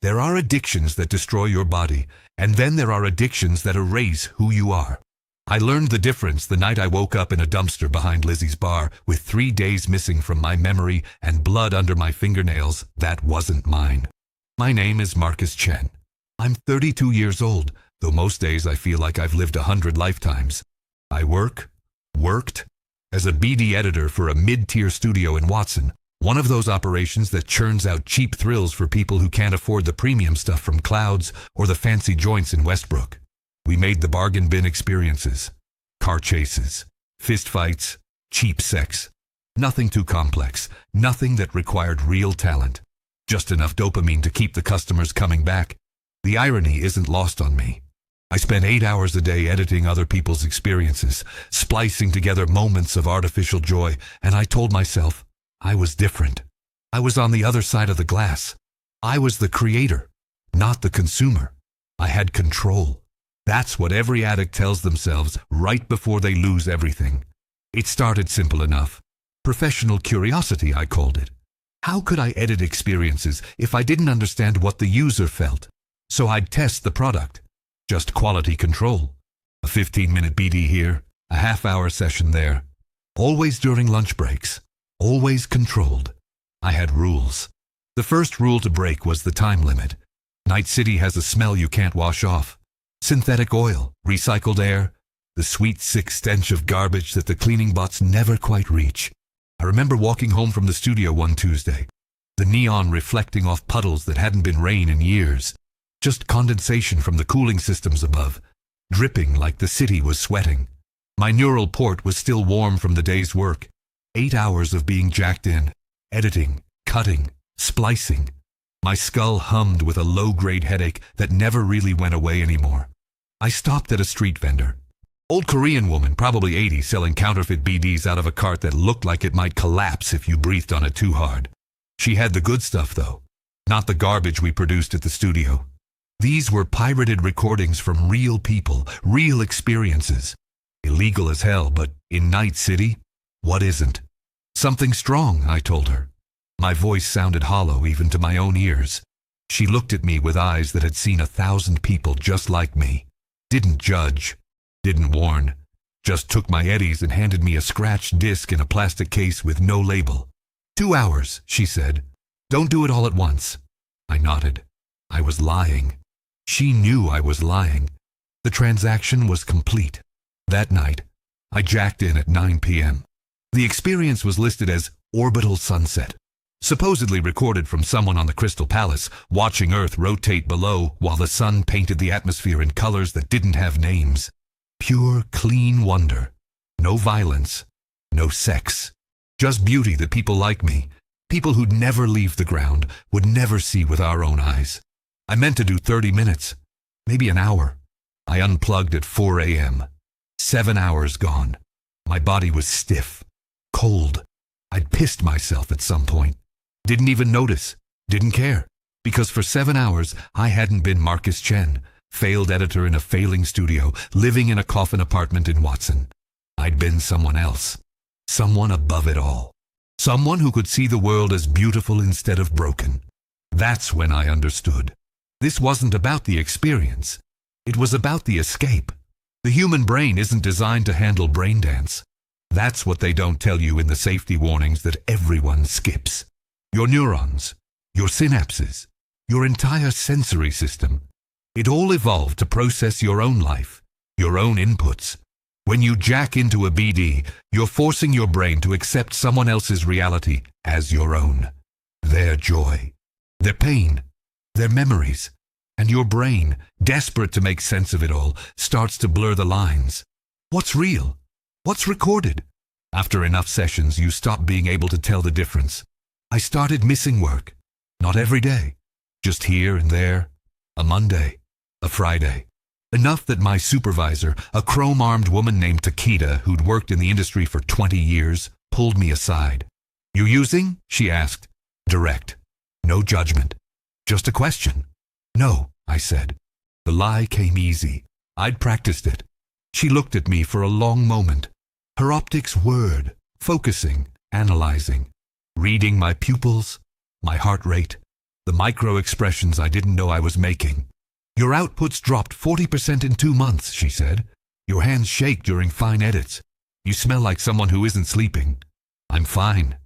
There are addictions that destroy your body, and then there are addictions that erase who you are. I learned the difference the night I woke up in a dumpster behind Lizzie's bar with 3 days missing from my memory and blood under my fingernails that wasn't mine. My name is Marcus Chen. I'm 32 years old, though most days I feel like I've lived 100 lifetimes. I worked, as a BD editor for a mid-tier studio in Watson, one of those operations that churns out cheap thrills for people who can't afford the premium stuff from Clouds or the fancy joints in Westbrook. We made the bargain bin experiences. Car chases, fist fights, cheap sex. Nothing too complex, nothing that required real talent. Just enough dopamine to keep the customers coming back. The irony isn't lost on me. I spent 8 hours a day editing other people's experiences, splicing together moments of artificial joy, and I told myself, I was different. I was on the other side of the glass. I was the creator, not the consumer. I had control. That's what every addict tells themselves right before they lose everything. It started simple enough. Professional curiosity, I called it. How could I edit experiences if I didn't understand what the user felt? So I'd test the product. Just quality control. A 15-minute BD here, a half-hour session there. Always during lunch breaks. Always controlled. I had rules. The first rule to break was the time limit. Night City has a smell you can't wash off. Synthetic oil, recycled air, the sweet, sick stench of garbage that the cleaning bots never quite reach. I remember walking home from the studio one Tuesday, the neon reflecting off puddles that hadn't been rain in years, just condensation from the cooling systems above, dripping like the city was sweating. My neural port was still warm from the day's work. 8 hours of being jacked in, editing, cutting, splicing. My skull hummed with a low-grade headache that never really went away anymore. I stopped at a street vendor. Old Korean woman, probably 80, selling counterfeit BDs out of a cart that looked like it might collapse if you breathed on it too hard. She had the good stuff, though, not the garbage we produced at the studio. These were pirated recordings from real people, real experiences. Illegal as hell, but in Night City, what isn't? Something strong, I told her. My voice sounded hollow even to my own ears. She looked at me with eyes that had seen 1,000 people just like me. Didn't judge, didn't warn, just took my eddies and handed me a scratched disc in a plastic case with no label. 2 hours, she said. Don't do it all at once. I nodded. I was lying. She knew I was lying. The transaction was complete. That night, I jacked in at 9 p.m. The experience was listed as Orbital Sunset, supposedly recorded from someone on the Crystal Palace, watching Earth rotate below while the sun painted the atmosphere in colors that didn't have names. Pure, clean wonder. No violence. No sex. Just beauty that people like me, people who'd never leave the ground, would never see with our own eyes. I meant to do 30 minutes, maybe an hour. I unplugged at 4 a.m. 7 hours gone. My body was stiff. Cold. I'd pissed myself at some point. Didn't even notice. Didn't care. Because for 7 hours, I hadn't been Marcus Chen, failed editor in a failing studio, living in a coffin apartment in Watson. I'd been someone else. Someone above it all. Someone who could see the world as beautiful instead of broken. That's when I understood. This wasn't about the experience. It was about the escape. The human brain isn't designed to handle Braindance. That's what they don't tell you in the safety warnings that everyone skips. Your neurons, your synapses, your entire sensory system. It all evolved to process your own life, your own inputs. When you jack into a BD, you're forcing your brain to accept someone else's reality as your own. Their joy, their pain, their memories. And your brain, desperate to make sense of it all, starts to blur the lines. What's real? What's recorded? After enough sessions, you stop being able to tell the difference. I started missing work. Not every day. Just here and there. A Monday. A Friday. Enough that my supervisor, a chrome-armed woman named Takeda, who'd worked in the industry for 20 years, pulled me aside. You using? She asked. Direct. No judgment. Just a question. No, I said. The lie came easy. I'd practiced it. She looked at me for a long moment. Her optics whirred, focusing, analyzing, reading my pupils, my heart rate, The micro expressions I didn't know I was making. Your output's dropped 40% in 2 months, she said. Your hands shake during fine edits. You smell like someone who isn't sleeping. I'm fine.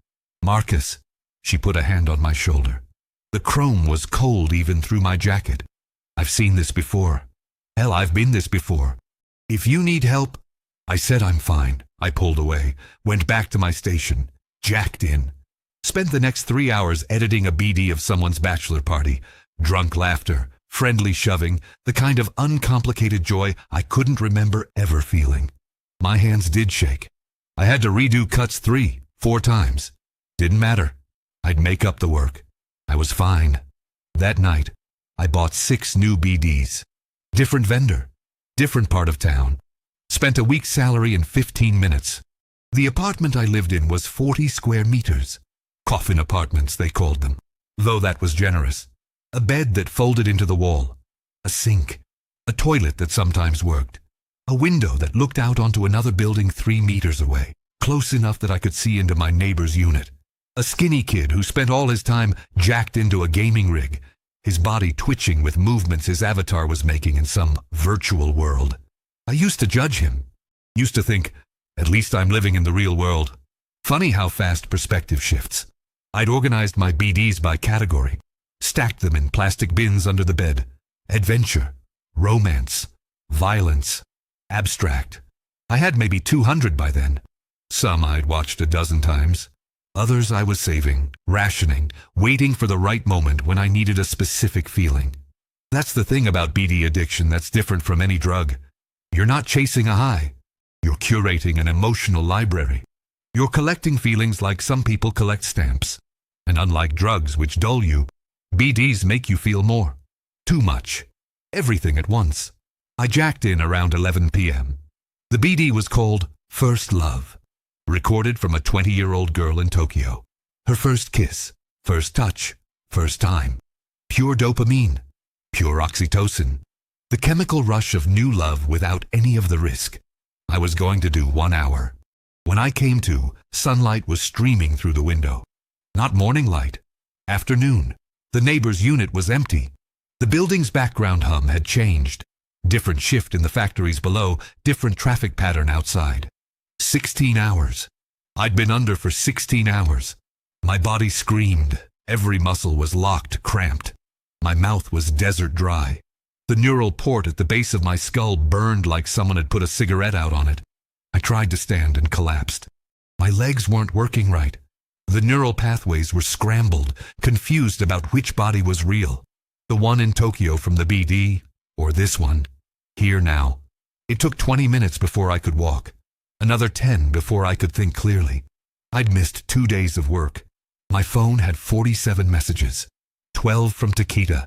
Marcus. She put a hand on my shoulder. The chrome was cold even through my jacket. I've seen this before. Hell, I've been this before. If you need help... I said I'm fine. I pulled away, went back to my station, jacked in. Spent the next 3 hours editing a BD of someone's bachelor party. Drunk laughter, friendly shoving, the kind of uncomplicated joy I couldn't remember ever feeling. My hands did shake. I had to redo cuts 3, 4 times. Didn't matter. I'd make up the work. I was fine. That night, I bought 6 new BDs. Different vendor, different part of town. Spent a week's salary in 15 minutes. The apartment I lived in was 40 square meters. Coffin apartments, they called them, though that was generous. A bed that folded into the wall. A sink. A toilet that sometimes worked. A window that looked out onto another building 3 meters away, close enough that I could see into my neighbor's unit. A skinny kid who spent all his time jacked into a gaming rig, his body twitching with movements his avatar was making in some virtual world. I used to judge him. Used to think, at least I'm living in the real world. Funny how fast perspective shifts. I'd organized my BDs by category, stacked them in plastic bins under the bed. Adventure, romance, violence, abstract. I had maybe 200 by then. Some I'd watched a dozen times. Others I was saving, rationing, waiting for the right moment when I needed a specific feeling. That's the thing about BD addiction that's different from any drug. You're not chasing a high. You're curating an emotional library. You're collecting feelings like some people collect stamps. And unlike drugs which dull you, BDs make you feel more. Too much. Everything at once. I jacked in around 11 p.m. The BD was called First Love. Recorded from a 20-year-old girl in Tokyo. Her first kiss, first touch, first time. Pure dopamine, pure oxytocin. The chemical rush of new love without any of the risk. I was going to do 1 hour. When I came to, sunlight was streaming through the window. Not morning light. Afternoon. The neighbor's unit was empty. The building's background hum had changed. Different shift in the factories below, different traffic pattern outside. 16 hours. I'd been under for 16 hours. My body screamed. Every muscle was locked, cramped. My mouth was desert dry. The neural port at the base of my skull burned like someone had put a cigarette out on it. I tried to stand and collapsed. My legs weren't working right. The neural pathways were scrambled, confused about which body was real. The one in Tokyo from the BD, or this one, here now. It took 20 minutes before I could walk. Another 10 before I could think clearly. I'd missed 2 days of work. My phone had 47 messages. 12 from Takeda,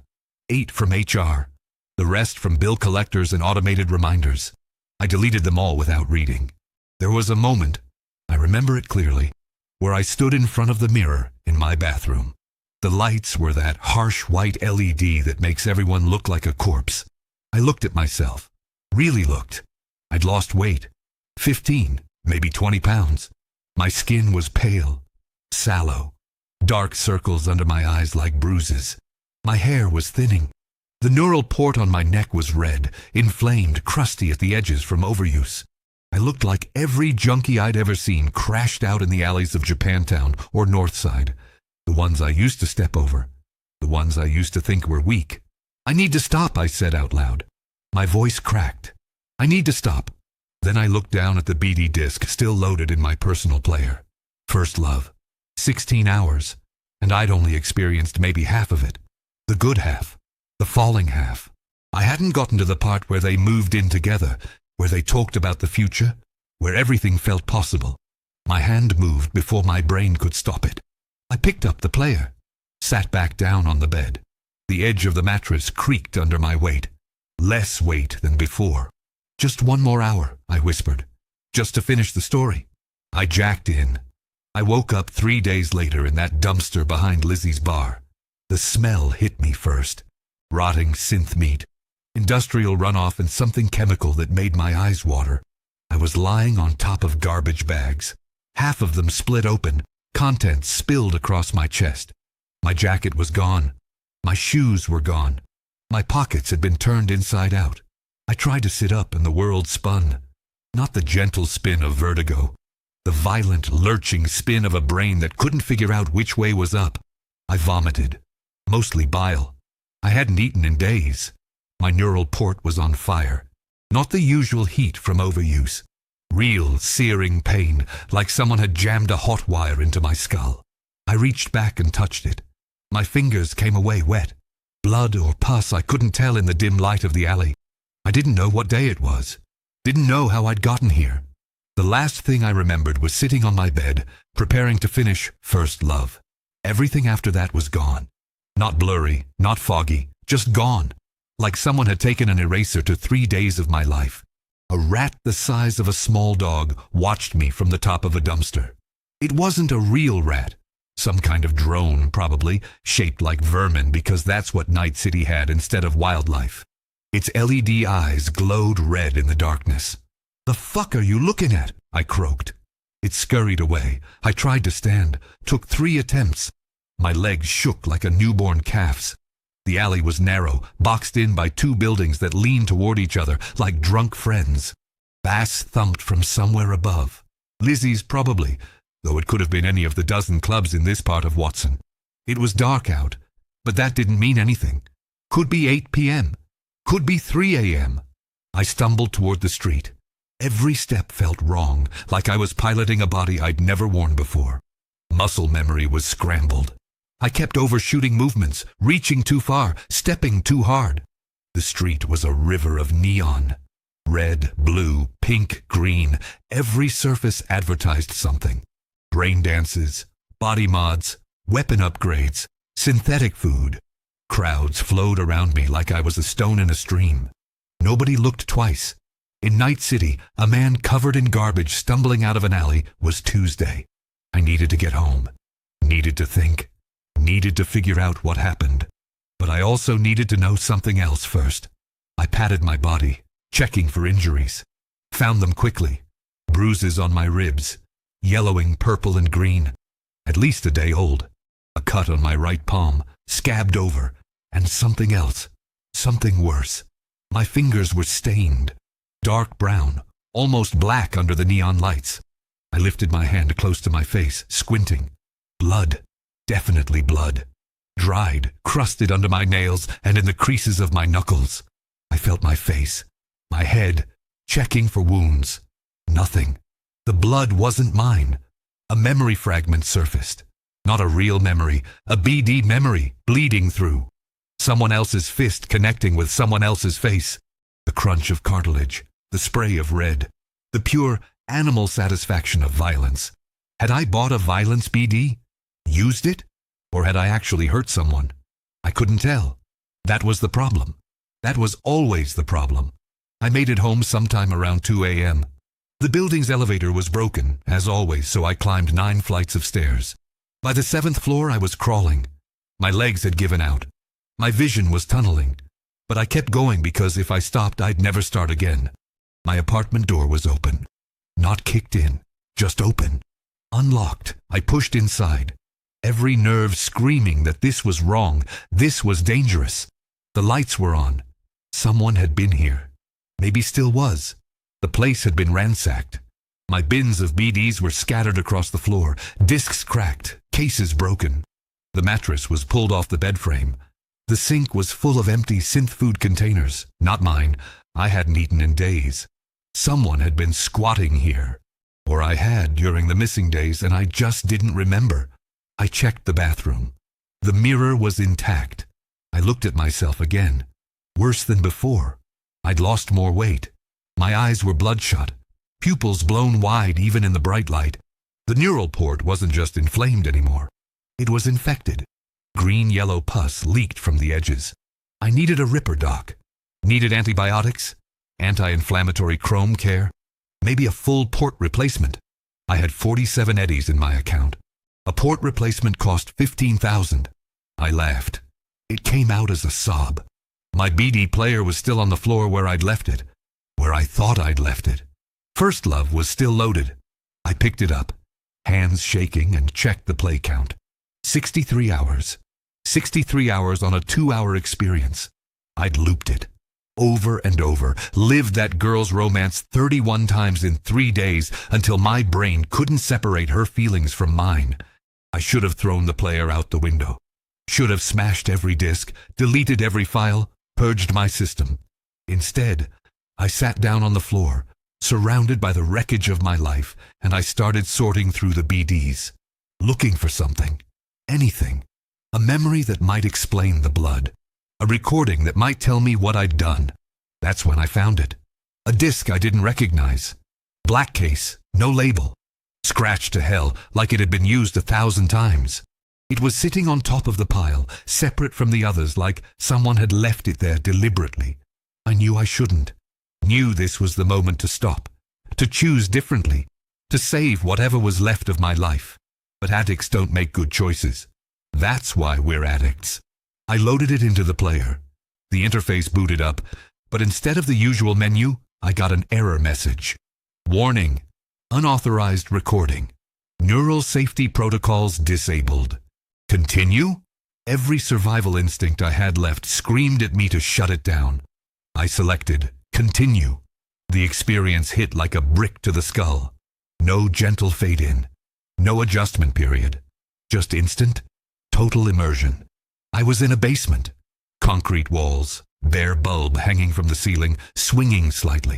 8 from HR, the rest from bill collectors and automated reminders. I deleted them all without reading. There was a moment, I remember it clearly, where I stood in front of the mirror in my bathroom. The lights were that harsh white LED that makes everyone look like a corpse. I looked at myself. Really looked. I'd lost weight. 15, maybe 20 pounds. My skin was pale, sallow, dark circles under my eyes like bruises. My hair was thinning. The neural port on my neck was red, inflamed, crusty at the edges from overuse. I looked like every junkie I'd ever seen crashed out in the alleys of Japantown or Northside. The ones I used to step over. The ones I used to think were weak. I need to stop, I said out loud. My voice cracked. I need to stop. Then I looked down at the BD disc still loaded in my personal player. First Love. 16 hours. And I'd only experienced maybe half of it. The good half. The falling half. I hadn't gotten to the part where they moved in together, where they talked about the future, where everything felt possible. My hand moved before my brain could stop it. I picked up the player, sat back down on the bed. The edge of the mattress creaked under my weight. Less weight than before. Just 1 more hour, I whispered. Just to finish the story. I jacked in. I woke up 3 days later in that dumpster behind Lizzie's bar. The smell hit me first. Rotting synth meat. Industrial runoff and something chemical that made my eyes water. I was lying on top of garbage bags. Half of them split open, contents spilled across my chest. My jacket was gone. My shoes were gone. My pockets had been turned inside out. I tried to sit up and the world spun. Not the gentle spin of vertigo. The violent, lurching spin of a brain that couldn't figure out which way was up. I vomited. Mostly bile. I hadn't eaten in days. My neural port was on fire. Not the usual heat from overuse. Real, searing pain, like someone had jammed a hot wire into my skull. I reached back and touched it. My fingers came away wet. Blood or pus I couldn't tell in the dim light of the alley. I didn't know what day it was. Didn't know how I'd gotten here. The last thing I remembered was sitting on my bed, preparing to finish First Love. Everything after that was gone. Not blurry, not foggy, just gone. Like someone had taken an eraser to 3 days of my life. A rat the size of a small dog watched me from the top of a dumpster. It wasn't a real rat. Some kind of drone, probably, shaped like vermin because that's what Night City had instead of wildlife. Its LED eyes glowed red in the darkness. "The fuck are you looking at?" I croaked. It scurried away. I tried to stand, took 3 attempts. My legs shook like a newborn calf's. The alley was narrow, boxed in by 2 buildings that leaned toward each other like drunk friends. Bass thumped from somewhere above. Lizzie's probably, though it could have been any of the dozen clubs in this part of Watson. It was dark out, but that didn't mean anything. Could be 8 p.m. Could be 3 a.m. I stumbled toward the street. Every step felt wrong, like I was piloting a body I'd never worn before. Muscle memory was scrambled. I kept overshooting movements, reaching too far, stepping too hard. The street was a river of neon. Red, blue, pink, green. Every surface advertised something. Braindances, body mods, weapon upgrades, synthetic food. Crowds flowed around me like I was a stone in a stream. Nobody looked twice. In Night City, a man covered in garbage stumbling out of an alley was Tuesday. I needed to get home. Needed to think. Needed to figure out what happened. But I also needed to know something else first. I patted my body, checking for injuries. Found them quickly. Bruises on my ribs. Yellowing purple and green. At least a day old. A cut on my right palm, scabbed over. And something else. Something worse. My fingers were stained. Dark brown, almost black under the neon lights. I lifted my hand close to my face, squinting. Blood. Definitely blood. Dried, crusted under my nails and in the creases of my knuckles. I felt my face, my head, checking for wounds. Nothing. The blood wasn't mine. A memory fragment surfaced. Not a real memory, a BD memory, bleeding through. Someone else's fist connecting with someone else's face. The crunch of cartilage, the spray of red, the pure animal satisfaction of violence. Had I bought a violence BD? Used it? Or had I actually hurt someone? I couldn't tell. That was the problem. That was always the problem. I made it home sometime around 2 a.m. The building's elevator was broken, as always, so I climbed 9 flights of stairs. By the 7th floor, I was crawling. My legs had given out. My vision was tunneling. But I kept going because if I stopped, I'd never start again. My apartment door was open. Not kicked in, just open. Unlocked, I pushed inside. Every nerve screaming that this was wrong, this was dangerous. The lights were on. Someone had been here. Maybe still was. The place had been ransacked. My bins of BDs were scattered across the floor, discs cracked, cases broken. The mattress was pulled off the bed frame. The sink was full of empty synth food containers. Not mine. I hadn't eaten in days. Someone had been squatting here. Or I had during the missing days, and I just didn't remember. I checked the bathroom. The mirror was intact. I looked at myself again. Worse than before. I'd lost more weight. My eyes were bloodshot, pupils blown wide even in the bright light. The neural port wasn't just inflamed anymore. It was infected. Green-yellow pus leaked from the edges. I needed a Ripper doc. Needed antibiotics, anti-inflammatory chrome care, maybe a full port replacement. I had 47 eddies in my account. A port replacement cost $15,000. I laughed. It came out as a sob. My BD player was still on the floor where I'd left it, where I thought I'd left it. First Love was still loaded. I picked it up, hands shaking, and checked the play count. 63 hours. 63 hours on a 2-hour experience. I'd looped it. Over and over, lived that girl's romance 31 times in 3 days until my brain couldn't separate her feelings from mine. I should have thrown the player out the window. Should have smashed every disk, deleted every file, purged my system. Instead, I sat down on the floor, surrounded by the wreckage of my life, and I started sorting through the BDs, looking for something, anything, a memory that might explain the blood, a recording that might tell me what I'd done. That's when I found it. A disc I didn't recognize. Black case, no label. Scratched to hell like it had been used 1,000 times. It was sitting on top of the pile, separate from the others, like someone had left it there deliberately. I knew I shouldn't. Knew this was the moment to stop, to choose differently, to save whatever was left of my life. But addicts don't make good choices. That's why we're addicts. I loaded it into the player. The interface booted up, but instead of the usual menu, I got an error message. Warning: unauthorized recording. Neural safety protocols disabled. Continue? Every survival instinct I had left screamed at me to shut it down. I selected continue. The experience hit like a brick to the skull. No gentle fade in. No adjustment period. Just instant, total immersion. I was in a basement. Concrete walls, bare bulb hanging from the ceiling, swinging slightly.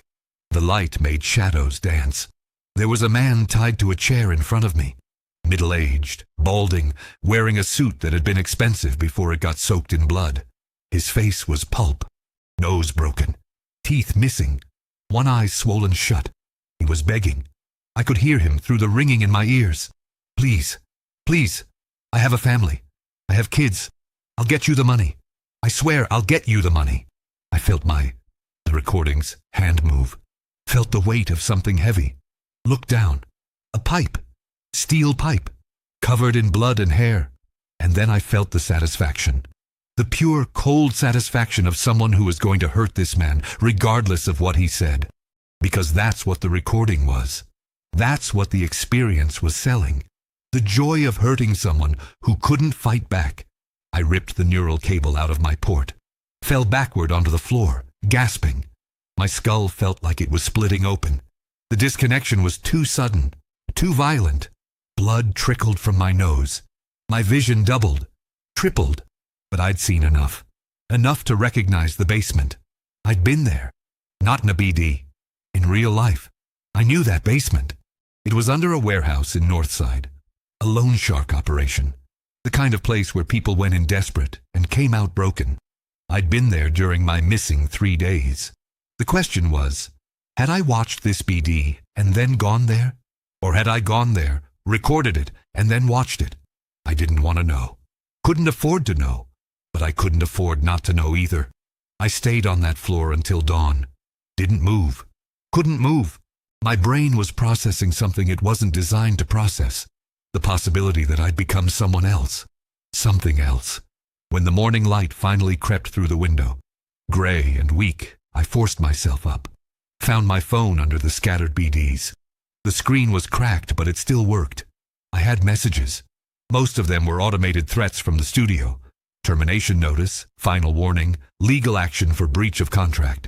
The light made shadows dance. There was a man tied to a chair in front of me. Middle-aged, balding, wearing a suit that had been expensive before it got soaked in blood. His face was pulp. Nose broken. Teeth missing. One eye swollen shut. He was begging. I could hear him through the ringing in my ears. Please, please, I have a family. I have kids. I'll get you the money. I swear I'll get you the money. I felt the recording's hand move. Felt the weight of something heavy. Looked down. A pipe. Steel pipe. Covered in blood and hair. And then I felt the satisfaction. The pure, cold satisfaction of someone who was going to hurt this man, regardless of what he said. Because that's what the recording was. That's what the experience was selling. The joy of hurting someone who couldn't fight back. I ripped the neural cable out of my port. Fell backward onto the floor, gasping. My skull felt like it was splitting open. The disconnection was too sudden, too violent. Blood trickled from my nose. My vision doubled, tripled. But I'd seen enough. Enough to recognize the basement. I'd been there. Not in a BD. In real life. I knew that basement. It was under a warehouse in Northside. A loan shark operation. The kind of place where people went in desperate and came out broken. I'd been there during my missing 3 days. The question was, had I watched this BD and then gone there? Or had I gone there, recorded it, and then watched it? I didn't want to know. Couldn't afford to know. But I couldn't afford not to know either. I stayed on that floor until dawn. Didn't move. Couldn't move. My brain was processing something it wasn't designed to process. The possibility that I'd become someone else. Something else. When the morning light finally crept through the window, gray and weak, I forced myself up. Found my phone under the scattered BDs. The screen was cracked, but it still worked. I had messages. Most of them were automated threats from the studio. Termination notice, final warning, legal action for breach of contract.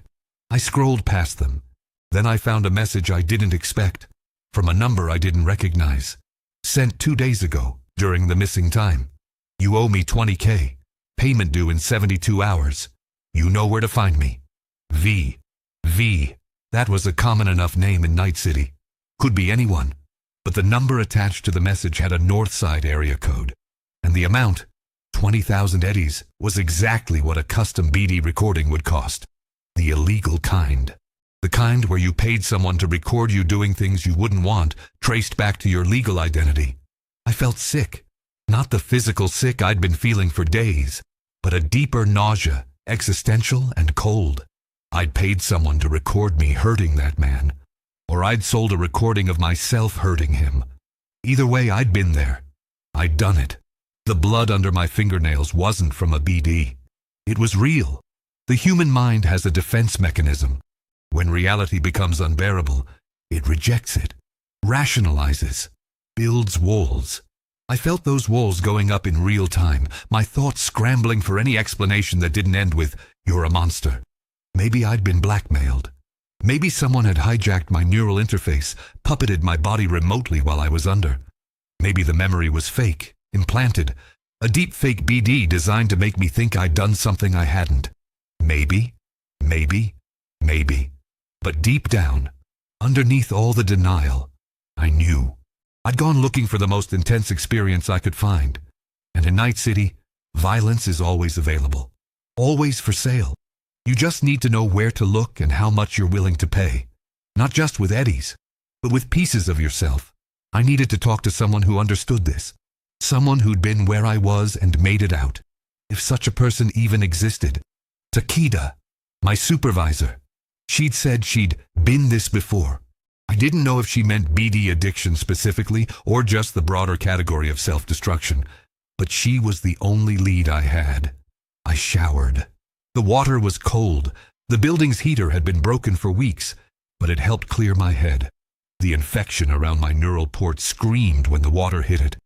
I scrolled past them. Then I found a message I didn't expect, from a number I didn't recognize. Sent 2 days ago, during the missing time. You owe me $20K. Payment due in 72 hours. You know where to find me. V. That was a common enough name in Night City. Could be anyone. But the number attached to the message had a Northside area code. And the amount, 20,000 eddies, was exactly what a custom BD recording would cost. The illegal kind. The kind where you paid someone to record you doing things you wouldn't want, traced back to your legal identity. I felt sick. Not the physical sick I'd been feeling for days, but a deeper nausea, existential and cold. I'd paid someone to record me hurting that man, or I'd sold a recording of myself hurting him. Either way, I'd been there. I'd done it. The blood under my fingernails wasn't from a BD. It was real. The human mind has a defense mechanism. When reality becomes unbearable, it rejects it, rationalizes, builds walls. I felt those walls going up in real time, my thoughts scrambling for any explanation that didn't end with, "You're a monster." Maybe I'd been blackmailed. Maybe someone had hijacked my neural interface, puppeted my body remotely while I was under. Maybe the memory was fake, implanted, a deep fake BD designed to make me think I'd done something I hadn't. Maybe. But deep down, underneath all the denial, I knew. I'd gone looking for the most intense experience I could find. And in Night City, violence is always available. Always for sale. You just need to know where to look and how much you're willing to pay. Not just with eddies, but with pieces of yourself. I needed to talk to someone who understood this. Someone who'd been where I was and made it out. If such a person even existed. Takeda, my supervisor. She'd said she'd been this before. I didn't know if she meant BD addiction specifically or just the broader category of self-destruction, but she was the only lead I had. I showered. The water was cold. The building's heater had been broken for weeks, but it helped clear my head. The infection around my neural port screamed when the water hit it.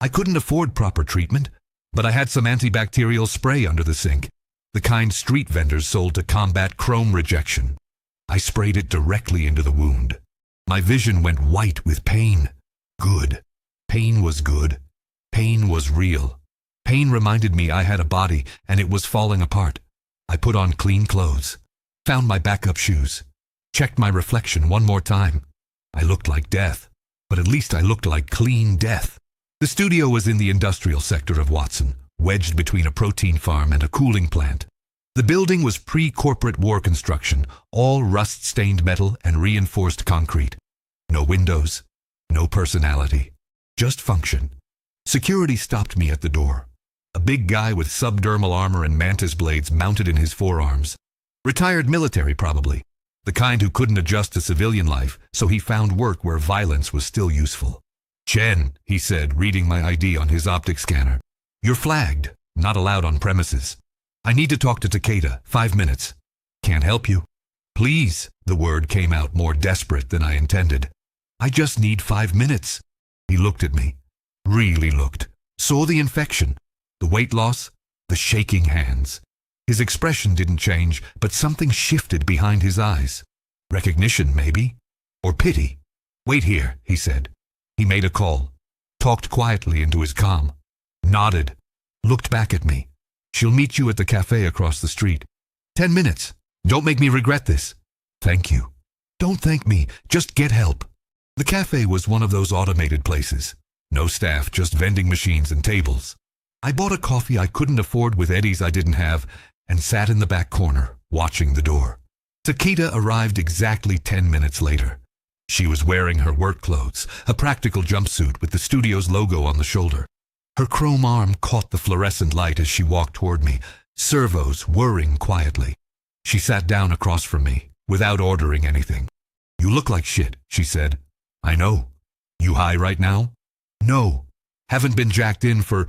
I couldn't afford proper treatment, but I had some antibacterial spray under the sink, the kind street vendors sold to combat chrome rejection. I sprayed it directly into the wound. My vision went white with pain. Good. Pain was good. Pain was real. Pain reminded me I had a body and it was falling apart. I put on clean clothes, found my backup shoes, checked my reflection one more time. I looked like death, but at least I looked like clean death. The studio was in the industrial sector of Watson, wedged between a protein farm and a cooling plant. The building was pre-corporate war construction, all rust-stained metal and reinforced concrete. No windows, no personality, just function. Security stopped me at the door. A big guy with subdermal armor and mantis blades mounted in his forearms. Retired military, probably. The kind who couldn't adjust to civilian life, so he found work where violence was still useful. "Chen," he said, reading my ID on his optic scanner. "You're flagged. Not allowed on premises. I need to talk to Takeda. 5 minutes. Can't help you." "Please," the word came out more desperate than I intended. "I just need 5 minutes." He looked at me. Really looked. Saw the infection, the weight loss, the shaking hands. His expression didn't change, but something shifted behind his eyes. Recognition, maybe? Or pity? "Wait here," he said. He made a call, talked quietly into his comm, nodded, looked back at me. "She'll meet you at the cafe across the street. 10 minutes. Don't make me regret this." "Thank you." "Don't thank me. Just get help." The cafe was one of those automated places. No staff, just vending machines and tables. I bought a coffee I couldn't afford with eddies I didn't have and sat in the back corner, watching the door. Takeda arrived exactly 10 minutes later. She was wearing her work clothes, a practical jumpsuit with the studio's logo on the shoulder. Her chrome arm caught the fluorescent light as she walked toward me, servos whirring quietly. She sat down across from me, without ordering anything. "You look like shit," she said. "I know. You high right now?" "No. Haven't been jacked in for..."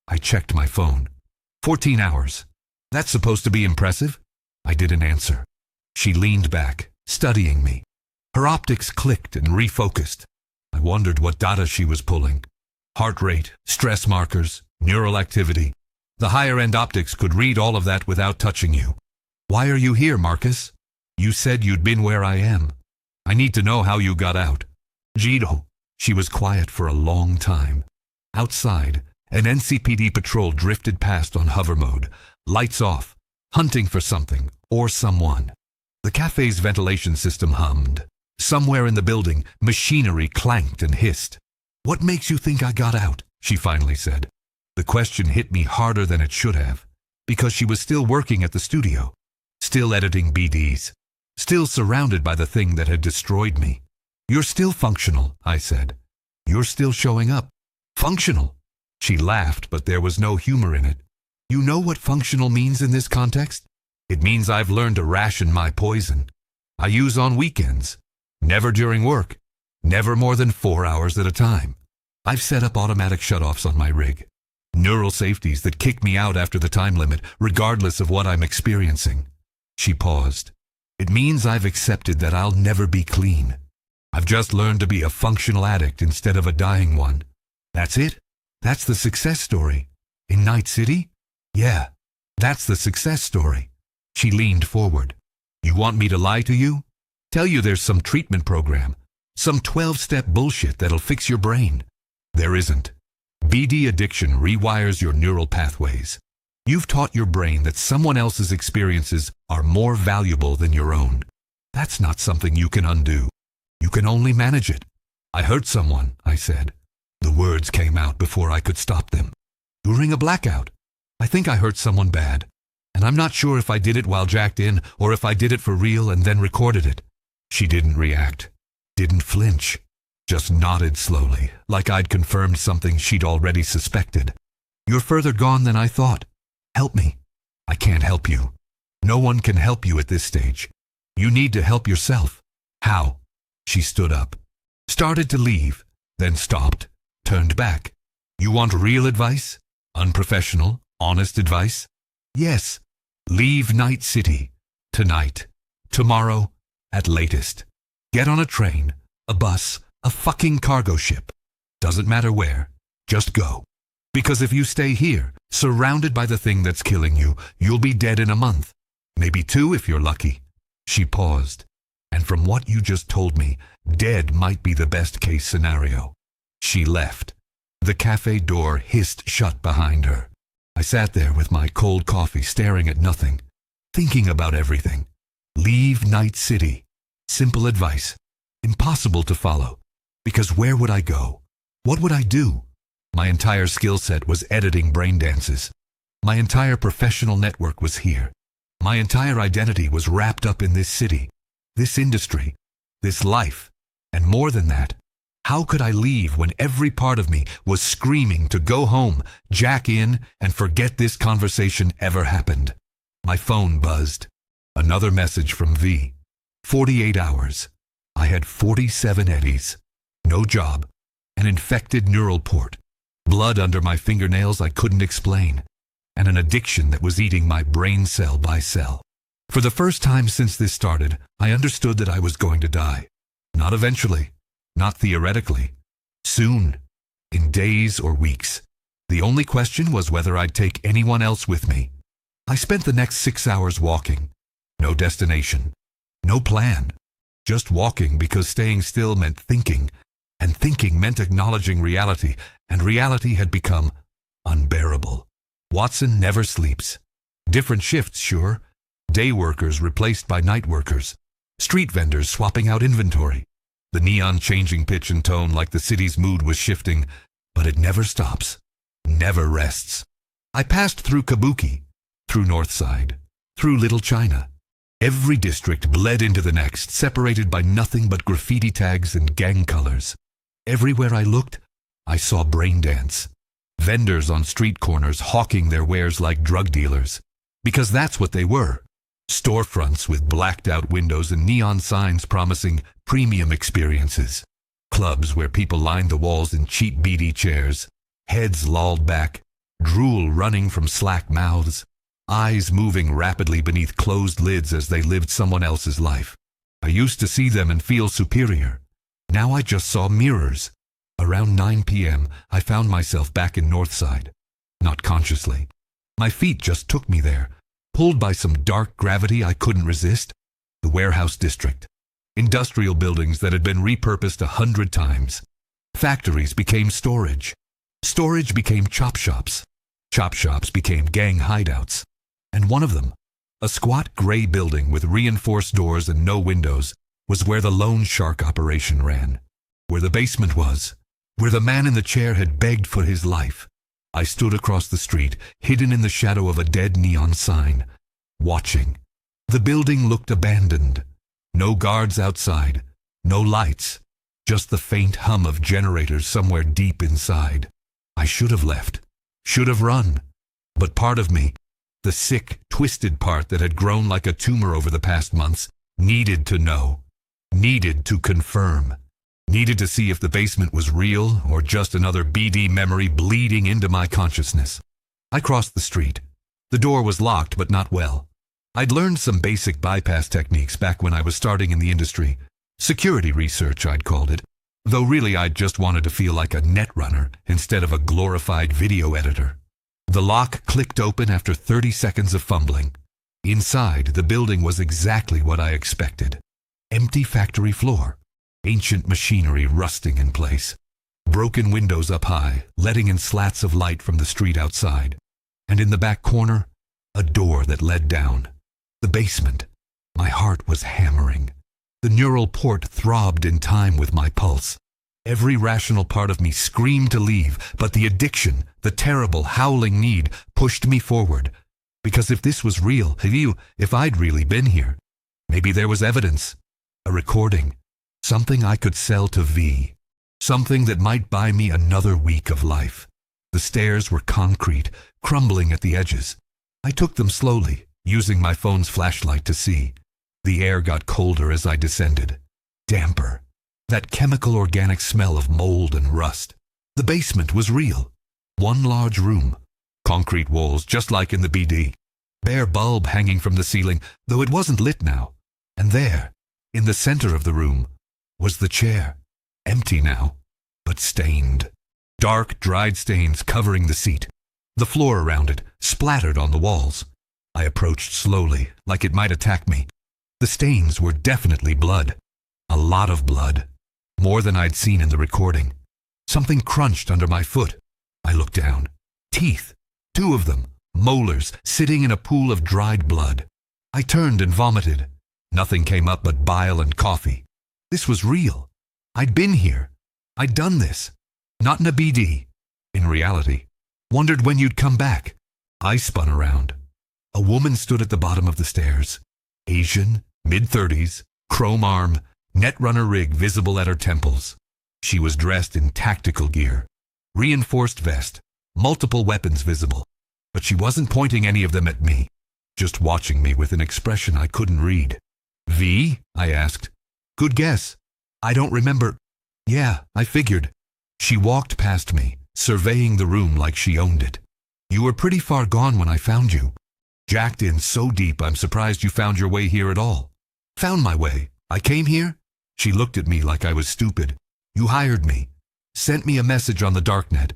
I checked my phone. 14 hours. That's supposed to be impressive? I didn't answer. She leaned back, studying me. Her optics clicked and refocused. I wondered what data she was pulling. Heart rate, stress markers, neural activity. The higher-end optics could read all of that without touching you. "Why are you here, Marcus? You said you'd been where I am. I need to know how you got out." "Gino." She was quiet for a long time. Outside, an NCPD patrol drifted past on hover mode, lights off, hunting for something or someone. The cafe's ventilation system hummed. Somewhere in the building, machinery clanked and hissed. "What makes you think I got out?" she finally said. The question hit me harder than it should have, because she was still working at the studio, still editing BDs, still surrounded by the thing that had destroyed me. "You're still functional," I said. "You're still showing up." "Functional?" She laughed, but there was no humor in it. "You know what functional means in this context? It means I've learned to ration my poison. I use on weekends. Never during work. Never more than 4 hours at a time. I've set up automatic shutoffs on my rig. Neural safeties that kick me out after the time limit, regardless of what I'm experiencing." She paused. "It means I've accepted that I'll never be clean. I've just learned to be a functional addict instead of a dying one. That's it. That's the success story. In Night City? Yeah, that's the success story. She leaned forward. You want me to lie to you? Tell you there's some treatment program, some 12-step bullshit that'll fix your brain. There isn't. BD addiction rewires your neural pathways. You've taught your brain that someone else's experiences are more valuable than your own. That's not something you can undo. You can only manage it. I hurt someone, I said. The words came out before I could stop them. During a blackout. I think I hurt someone bad. And I'm not sure if I did it while jacked in or if I did it for real and then recorded it. She didn't react. Didn't flinch. Just nodded slowly, like I'd confirmed something she'd already suspected. You're further gone than I thought. Help me. I can't help you. No one can help you at this stage. You need to help yourself. How? She stood up. Started to leave, then stopped, turned back. You want real advice? Unprofessional, honest advice? Yes. Leave Night City. Tonight. Tomorrow. At latest. Get on a train, a bus, a fucking cargo ship. Doesn't matter where. Just go. Because if you stay here, surrounded by the thing that's killing you, you'll be dead in a month. Maybe 2 if you're lucky. She paused. And from what you just told me, dead might be the best case scenario. She left. The cafe door hissed shut behind her. I sat there with my cold coffee staring at nothing, thinking about everything. Leave Night City. Simple advice. Impossible to follow. Because where would I go? What would I do? My entire skill set was editing Braindances. My entire professional network was here. My entire identity was wrapped up in this city, this industry, this life. And more than that, how could I leave when every part of me was screaming to go home, jack in, and forget this conversation ever happened? My phone buzzed. Another message from V. 48 hours. I had 47 eddies. No job. An infected neural port. Blood under my fingernails I couldn't explain. And an addiction that was eating my brain cell by cell. For the first time since this started, I understood that I was going to die. Not eventually. Not theoretically. Soon. In days or weeks. The only question was whether I'd take anyone else with me. I spent the next 6 hours walking. No destination. No plan. Just walking because staying still meant thinking, and thinking meant acknowledging reality, and reality had become unbearable. Watson never sleeps. Different shifts, sure. Day workers replaced by night workers. Street vendors swapping out inventory. The neon changing pitch and tone like the city's mood was shifting, but it never stops. Never rests. I passed through Kabuki, through Northside, through Little China. Every district bled into the next, separated by nothing but graffiti tags and gang colors. Everywhere I looked, I saw Braindance. Vendors on street corners hawking their wares like drug dealers. Because that's what they were. Storefronts with blacked-out windows and neon signs promising premium experiences. Clubs where people lined the walls in cheap BD chairs. Heads lolled back. Drool running from slack mouths. Eyes moving rapidly beneath closed lids as they lived someone else's life. I used to see them and feel superior. Now I just saw mirrors. Around 9 p.m., I found myself back in Northside. Not consciously. My feet just took me there, pulled by some dark gravity I couldn't resist. The warehouse district. Industrial buildings that had been repurposed 100 times. Factories became storage. Storage became chop shops. Chop shops became gang hideouts. And one of them, a squat gray building with reinforced doors and no windows, was where the loan shark operation ran. Where the basement was. Where the man in the chair had begged for his life. I stood across the street, hidden in the shadow of a dead neon sign, watching. The building looked abandoned. No guards outside. No lights. Just the faint hum of generators somewhere deep inside. I should have left. Should have run. But part of me, the sick, twisted part that had grown like a tumor over the past months, needed to know. Needed to confirm. Needed to see if the basement was real or just another BD memory bleeding into my consciousness. I crossed the street. The door was locked, but not well. I'd learned some basic bypass techniques back when I was starting in the industry. Security research, I'd called it. Though really I just wanted to feel like a netrunner instead of a glorified video editor. The lock clicked open after 30 seconds of fumbling. Inside, the building was exactly what I expected. Empty factory floor. Ancient machinery rusting in place. Broken windows up high, letting in slats of light from the street outside. And in the back corner, a door that led down. The basement. My heart was hammering. The neural port throbbed in time with my pulse. Every rational part of me screamed to leave, but the addiction, the terrible, howling need, pushed me forward. Because if this was real, if I'd really been here, maybe there was evidence, a recording, something I could sell to V, something that might buy me another week of life. The stairs were concrete, crumbling at the edges. I took them slowly, using my phone's flashlight to see. The air got colder as I descended, damper. That chemical organic smell of mold and rust. The basement was real. One large room. Concrete walls, just like in the BD. Bare bulb hanging from the ceiling, though it wasn't lit now. And there, in the center of the room, was the chair. Empty now, but stained. Dark, dried stains covering the seat. The floor around it, splattered on the walls. I approached slowly, like it might attack me. The stains were definitely blood. A lot of blood. More than I'd seen in the recording. Something crunched under my foot. I looked down. Teeth. 2 of them. Molars, sitting in a pool of dried blood. I turned and vomited. Nothing came up but bile and coffee. This was real. I'd been here. I'd done this. Not in a BD. In reality. Wondered when you'd come back. I spun around. A woman stood at the bottom of the stairs. Asian, mid-30s, chrome arm, netrunner rig visible at her temples. She was dressed in tactical gear. Reinforced vest, multiple weapons visible. But she wasn't pointing any of them at me, just watching me with an expression I couldn't read. V? I asked. Good guess. I don't remember. Yeah, I figured. She walked past me, surveying the room like she owned it. You were pretty far gone when I found you. Jacked in so deep I'm surprised you found your way here at all. Found my way. I came here? She looked at me like I was stupid. You hired me. Sent me a message on the darknet.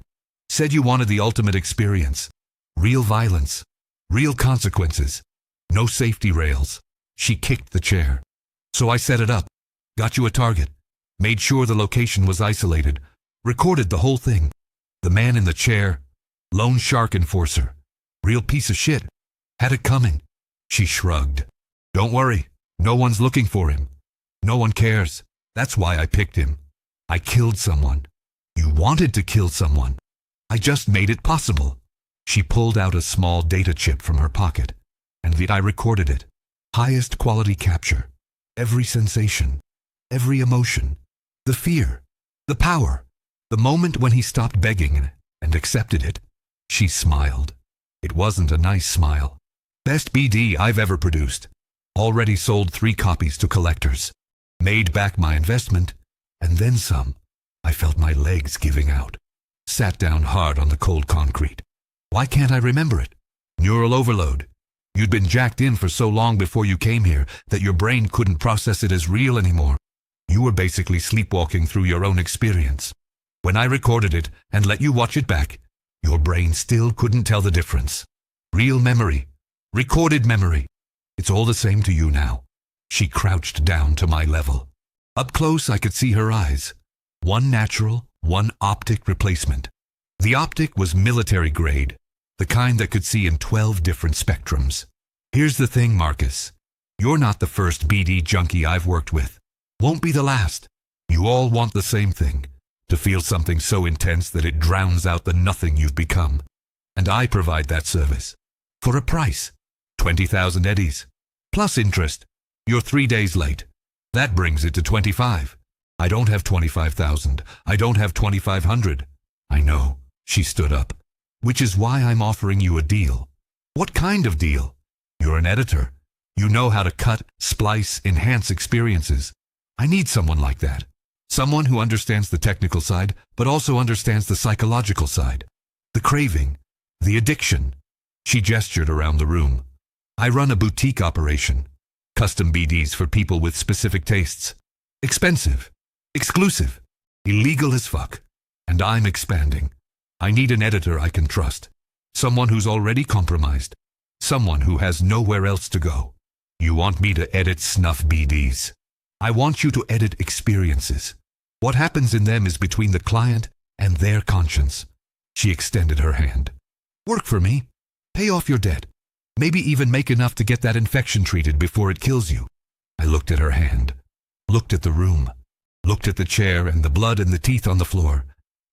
Said you wanted the ultimate experience. Real violence. Real consequences. No safety rails. She kicked the chair. So I set it up. Got you a target. Made sure the location was isolated. Recorded the whole thing. The man in the chair. Lone shark enforcer. Real piece of shit. Had it coming. She shrugged. Don't worry. No one's looking for him. No one cares. That's why I picked him. I killed someone. You wanted to kill someone. I just made it possible. She pulled out a small data chip from her pocket, and I recorded it. Highest quality capture. Every sensation. Every emotion. The fear. The power. The moment when he stopped begging and accepted it. She smiled. It wasn't a nice smile. Best BD I've ever produced. Already sold 3 copies to collectors. Made back my investment, and then some. I felt my legs giving out. Sat down hard on the cold concrete. Why can't I remember it? Neural overload. You'd been jacked in for so long before you came here that your brain couldn't process it as real anymore. You were basically sleepwalking through your own experience. When I recorded it and let you watch it back, your brain still couldn't tell the difference. Real memory. Recorded memory. It's all the same to you now. She crouched down to my level. Up close I could see her eyes. One natural, one optic replacement. The optic was military grade, the kind that could see in 12 different spectrums. Here's the thing, Marcus. You're not the first BD junkie I've worked with. Won't be the last. You all want the same thing, to feel something so intense that it drowns out the nothing you've become. And I provide that service. For a price. 20,000 eddies. Plus interest. You're 3 days late. That brings it to 25. I don't have 25,000. I don't have 2,500. I know. She stood up. Which is why I'm offering you a deal. What kind of deal? You're an editor. You know how to cut, splice, enhance experiences. I need someone like that. Someone who understands the technical side, but also understands the psychological side. The craving. The addiction. She gestured around the room. I run a boutique operation. Custom BDs for people with specific tastes. Expensive. Exclusive. Illegal as fuck. And I'm expanding. I need an editor I can trust. Someone who's already compromised. Someone who has nowhere else to go. You want me to edit snuff BDs. I want you to edit experiences. What happens in them is between the client and their conscience. She extended her hand. Work for me. Pay off your debt. Maybe even make enough to get that infection treated before it kills you. I looked at her hand. Looked at the room. Looked at the chair and the blood and the teeth on the floor.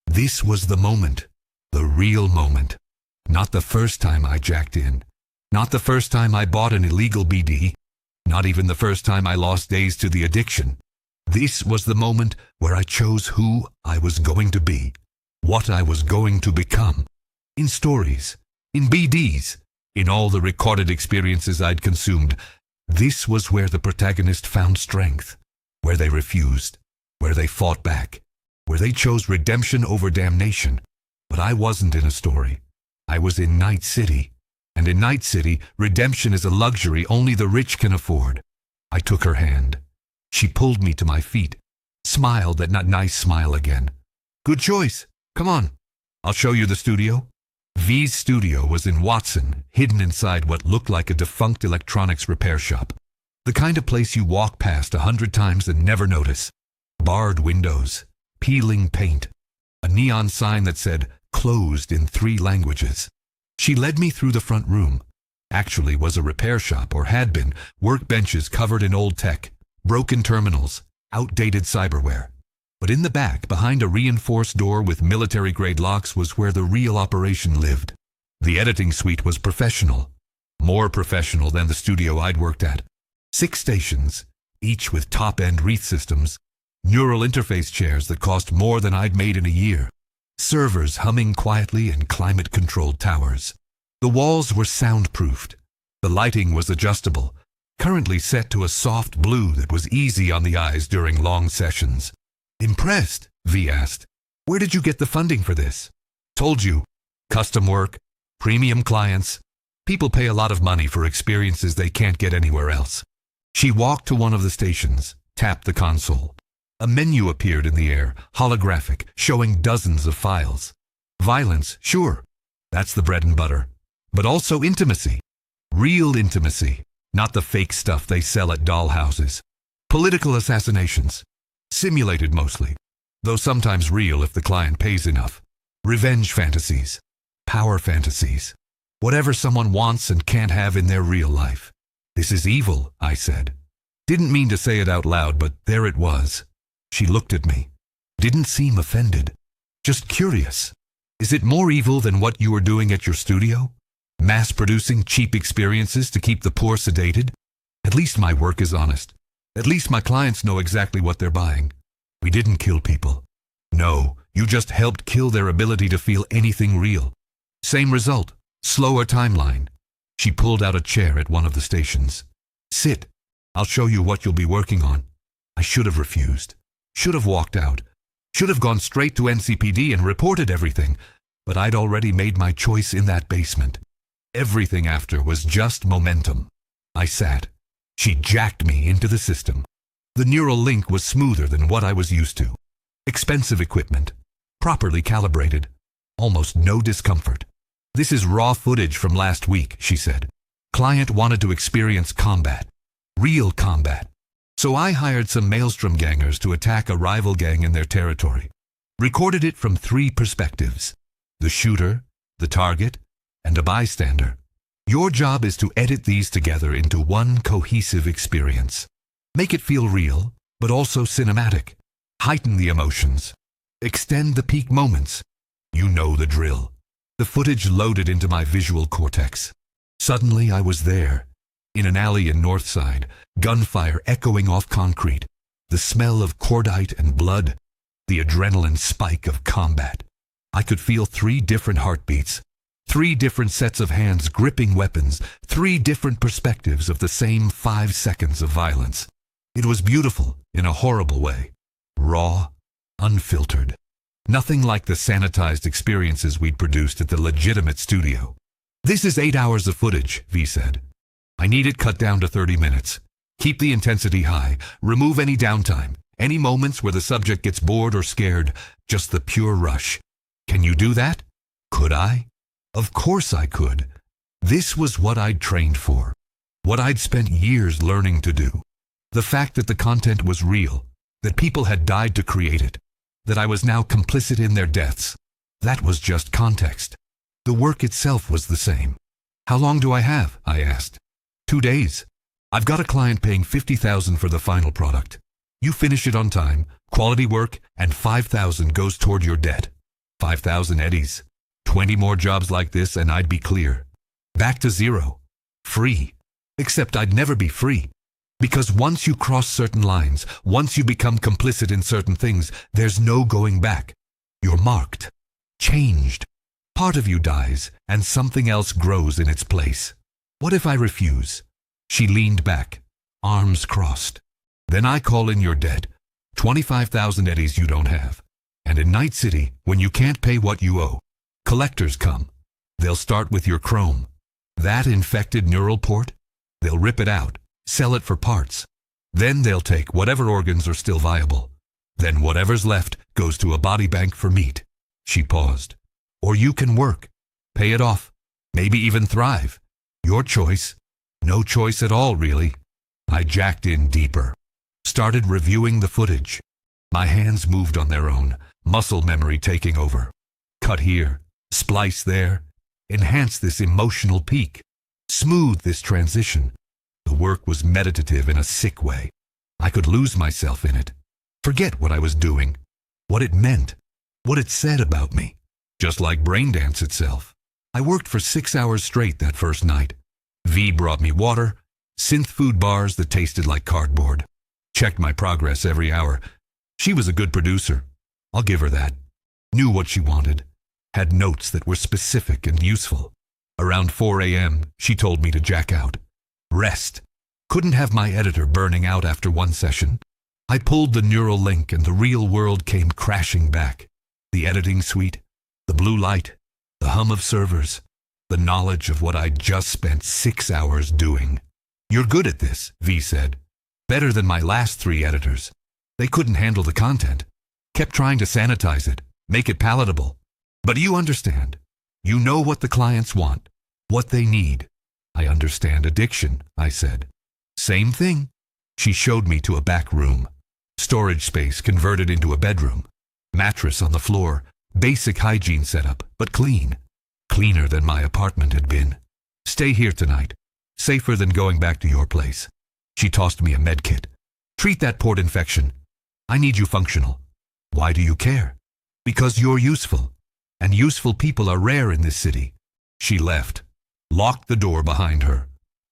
This was the moment. The real moment. Not the first time I jacked in. Not the first time I bought an illegal BD. Not even the first time I lost days to the addiction. This was the moment where I chose who I was going to be. What I was going to become. In stories. In BDs. In all the recorded experiences I'd consumed. This was where the protagonist found strength. Where they refused. Where they fought back. Where they chose redemption over damnation. But I wasn't in a story. I was in Night City. And in Night City, redemption is a luxury only the rich can afford. I took her hand. She pulled me to my feet. Smiled that not nice smile again. Good choice. Come on. I'll show you the studio. V's studio was in Watson, hidden inside what looked like a defunct electronics repair shop. The kind of place you walk past 100 times and never notice. Barred windows. Peeling paint. A neon sign that said, closed in 3 languages. She led me through the front room. Actually was a repair shop, or had been, workbenches covered in old tech, broken terminals, outdated cyberware. But in the back, behind a reinforced door with military-grade locks, was where the real operation lived. The editing suite was professional. More professional than the studio I'd worked at. 6 stations, each with top-end wreath systems, neural interface chairs that cost more than I'd made in a year. Servers humming quietly in climate-controlled towers. The walls were soundproofed. The lighting was adjustable, currently set to a soft blue that was easy on the eyes during long sessions. Impressed? V asked. Where did you get the funding for this? Told you. Custom work, premium clients. People pay a lot of money for experiences they can't get anywhere else. She walked to one of the stations, tapped the console. A menu appeared in the air, holographic, showing dozens of files. Violence, sure. That's the bread and butter. But also intimacy. Real intimacy. Not the fake stuff they sell at dollhouses. Political assassinations. Simulated mostly. Though sometimes real if the client pays enough. Revenge fantasies. Power fantasies. Whatever someone wants and can't have in their real life. This is evil, I said. Didn't mean to say it out loud, but there it was. She looked at me. Didn't seem offended. Just curious. Is it more evil than what you were doing at your studio? Mass-producing cheap experiences to keep the poor sedated? At least my work is honest. At least my clients know exactly what they're buying. We didn't kill people. No, you just helped kill their ability to feel anything real. Same result. Slower timeline. She pulled out a chair at one of the stations. Sit. I'll show you what you'll be working on. I should have refused. Should have walked out. Should have gone straight to NCPD and reported everything. But I'd already made my choice in that basement. Everything after was just momentum. I sat. She jacked me into the system. The neural link was smoother than what I was used to. Expensive equipment. Properly calibrated. Almost no discomfort. This is raw footage from last week, she said. Client wanted to experience combat. Real combat. So I hired some Maelstrom gangers to attack a rival gang in their territory. Recorded it from 3 perspectives. The shooter, the target, and a bystander. Your job is to edit these together into one cohesive experience. Make it feel real, but also cinematic. Heighten the emotions. Extend the peak moments. You know the drill. The footage loaded into my visual cortex. Suddenly I was there. In an alley in Northside, gunfire echoing off concrete. The smell of cordite and blood. The adrenaline spike of combat. I could feel 3 different heartbeats. 3 different sets of hands gripping weapons. 3 different perspectives of the same 5 seconds of violence. It was beautiful in a horrible way. Raw, unfiltered. Nothing like the sanitized experiences we'd produced at the legitimate studio. This is 8 hours of footage, V said. I need it cut down to 30 minutes. Keep the intensity high. Remove any downtime. Any moments where the subject gets bored or scared, just the pure rush. Can you do that? Could I? Of course I could. This was what I'd trained for. What I'd spent years learning to do. The fact that the content was real, that people had died to create it, that I was now complicit in their deaths. That was just context. The work itself was the same. How long do I have? I asked. 2 days. I've got a client paying $50,000 for the final product. You finish it on time, quality work, and $5,000 goes toward your debt. 5,000 eddies. 20 more jobs like this and I'd be clear. Back to zero. Free. Except I'd never be free. Because once you cross certain lines, once you become complicit in certain things, there's no going back. You're marked. Changed. Part of you dies, and something else grows in its place. What if I refuse? She leaned back, arms crossed. Then I call in your debt. 25,000 eddies you don't have. And in Night City, when you can't pay what you owe, collectors come. They'll start with your chrome. That infected neural port, they'll rip it out, sell it for parts. Then they'll take whatever organs are still viable. Then whatever's left goes to a body bank for meat. She paused. Or you can work, pay it off, maybe even thrive. Your choice. No choice at all, really. I jacked in deeper. Started reviewing the footage. My hands moved on their own, muscle memory taking over. Cut here, splice there, enhance this emotional peak, smooth this transition. The work was meditative in a sick way. I could lose myself in it, forget what I was doing, what it meant, what it said about me. Just like Braindance itself. I worked for 6 hours straight that first night. V brought me water, synth food bars that tasted like cardboard. Checked my progress every hour. She was a good producer. I'll give her that. Knew what she wanted. Had notes that were specific and useful. Around 4 a.m., she told me to jack out. Rest. Couldn't have my editor burning out after one session. I pulled the neural link and the real world came crashing back. The editing suite, the blue light, the hum of servers, the knowledge of what I'd just spent 6 hours doing. You're good at this, V said. Better than my last 3 editors. They couldn't handle the content. Kept trying to sanitize it, make it palatable. But you understand. You know what the clients want, what they need. I understand addiction, I said. Same thing. She showed me to a back room. Storage space converted into a bedroom. Mattress on the floor. Basic hygiene setup, but clean. Cleaner than my apartment had been. Stay here tonight. Safer than going back to your place. She tossed me a med kit. Treat that port infection. I need you functional. Why do you care? Because you're useful. And useful people are rare in this city. She left. Locked the door behind her.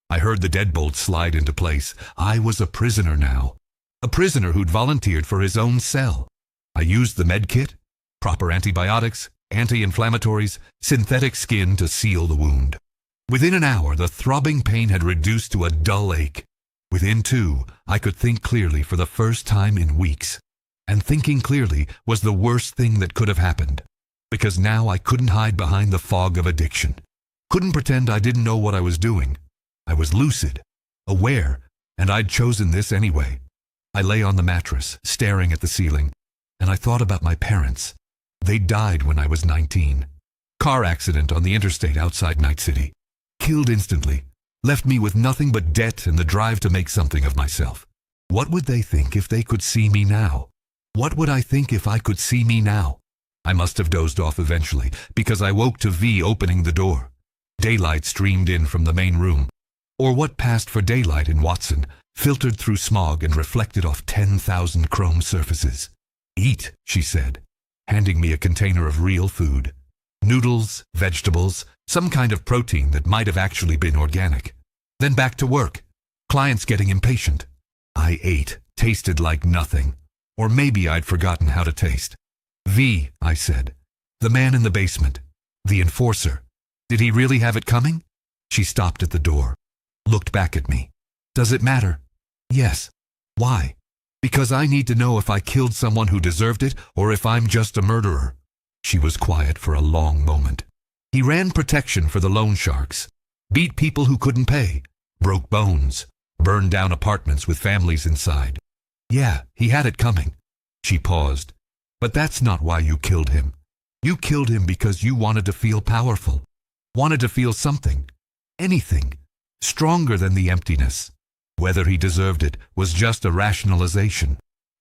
I heard the deadbolt slide into place. I was a prisoner now. A prisoner who'd volunteered for his own cell. I used the med kit. Proper antibiotics, anti-inflammatories, synthetic skin to seal the wound. Within an hour, the throbbing pain had reduced to a dull ache. Within 2, I could think clearly for the first time in weeks. And thinking clearly was the worst thing that could have happened. Because now I couldn't hide behind the fog of addiction. Couldn't pretend I didn't know what I was doing. I was lucid, aware, and I'd chosen this anyway. I lay on the mattress, staring at the ceiling, and I thought about my parents. They died when I was 19. Car accident on the interstate outside Night City. Killed instantly. Left me with nothing but debt and the drive to make something of myself. What would they think if they could see me now? What would I think if I could see me now? I must have dozed off eventually, because I woke to V opening the door. Daylight streamed in from the main room. Or what passed for daylight in Watson, filtered through smog and reflected off 10,000 chrome surfaces. Eat, she said, handing me a container of real food. Noodles, vegetables, some kind of protein that might have actually been organic. Then back to work. Clients getting impatient. I ate, tasted like nothing. Or maybe I'd forgotten how to taste. V, I said. The man in the basement. The enforcer. Did he really have it coming? She stopped at the door. Looked back at me. Does it matter? Yes. Why? Because I need to know if I killed someone who deserved it or if I'm just a murderer. She was quiet for a long moment. He ran protection for the loan sharks. Beat people who couldn't pay. Broke bones. Burned down apartments with families inside. Yeah, he had it coming. She paused. But that's not why you killed him. You killed him because you wanted to feel powerful. Wanted to feel something. Anything. Stronger than the emptiness. Whether he deserved it was just a rationalization.